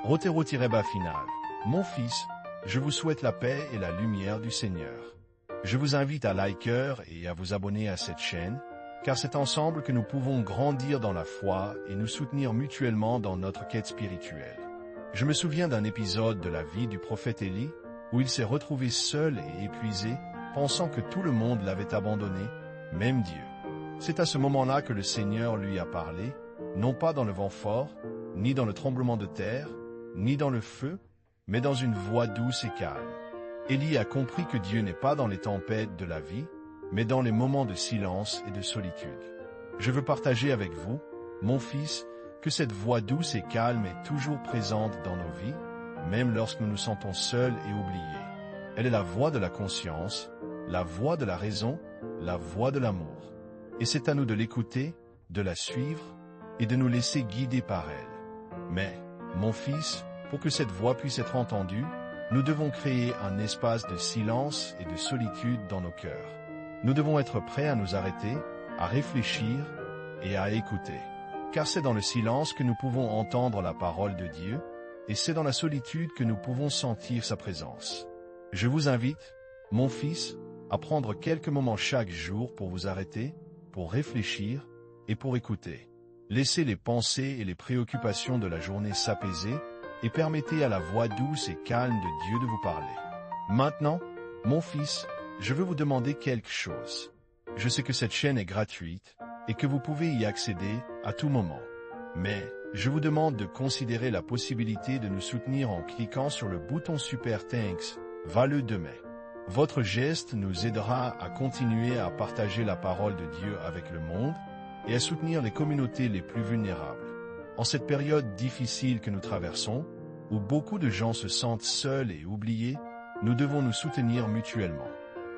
Rotero-bas final. Mon fils, je vous souhaite la paix et la lumière du Seigneur. Je vous invite à liker et à vous abonner à cette chaîne, car c'est ensemble que nous pouvons grandir dans la foi et nous soutenir mutuellement dans notre quête spirituelle. Je me souviens d'un épisode de la vie du prophète Élie, où il s'est retrouvé seul et épuisé, pensant que tout le monde l'avait abandonné, même Dieu. C'est à ce moment-là que le Seigneur lui a parlé, non pas dans le vent fort, ni dans le tremblement de terre, ni dans le feu, mais dans une voix douce et calme. Élie a compris que Dieu n'est pas dans les tempêtes de la vie, mais dans les moments de silence et de solitude. Je veux partager avec vous, mon fils, que cette voix douce et calme est toujours présente dans nos vies, même lorsque nous nous sentons seuls et oubliés. Elle est la voix de la conscience, la voix de la raison, la voix de l'amour. Et c'est à nous de l'écouter, de la suivre et de nous laisser guider par elle. Mais, mon fils, pour que cette voix puisse être entendue, nous devons créer un espace de silence et de solitude dans nos cœurs. Nous devons être prêts à nous arrêter, à réfléchir et à écouter. Car c'est dans le silence que nous pouvons entendre la parole de Dieu, et c'est dans la solitude que nous pouvons sentir sa présence. Je vous invite, mon fils, à prendre quelques moments chaque jour pour vous arrêter, pour réfléchir et pour écouter. Laissez les pensées et les préoccupations de la journée s'apaiser et permettez à la voix douce et calme de Dieu de vous parler. Maintenant, mon fils, je veux vous demander quelque chose. Je sais que cette chaîne est gratuite et que vous pouvez y accéder à tout moment. Mais je vous demande de considérer la possibilité de nous soutenir en cliquant sur le bouton Super Thanks, valeux de mai. Votre geste nous aidera à continuer à partager la parole de Dieu avec le monde et à soutenir les communautés les plus vulnérables. En cette période difficile que nous traversons, où beaucoup de gens se sentent seuls et oubliés, nous devons nous soutenir mutuellement.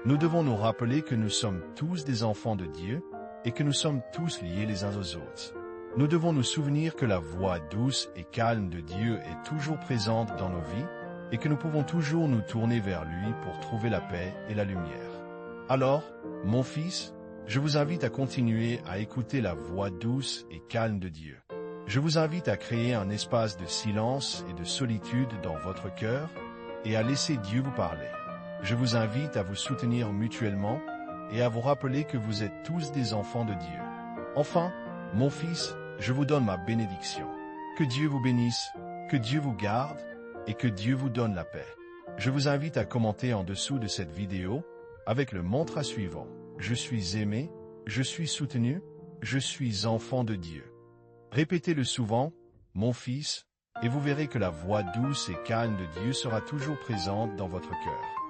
Nous devons nous rappeler que nous sommes tous des enfants de Dieu et que nous sommes tous liés les uns aux autres. Nous devons nous souvenir que la voix douce et calme de Dieu est toujours présente dans nos vies et que nous pouvons toujours nous tourner vers lui pour trouver la paix et la lumière. Alors, mon fils, je vous invite à continuer à écouter la voix douce et calme de Dieu. Je vous invite à créer un espace de silence et de solitude dans votre cœur et à laisser Dieu vous parler. Je vous invite à vous soutenir mutuellement et à vous rappeler que vous êtes tous des enfants de Dieu. Enfin, mon fils, je vous donne ma bénédiction. Que Dieu vous bénisse, que Dieu vous garde et que Dieu vous donne la paix. Je vous invite à commenter en dessous de cette vidéo avec le mantra suivant. Je suis aimé, je suis soutenu, je suis enfant de Dieu. Répétez-le souvent, mon fils, et vous verrez que la voix douce et calme de Dieu sera toujours présente dans votre cœur.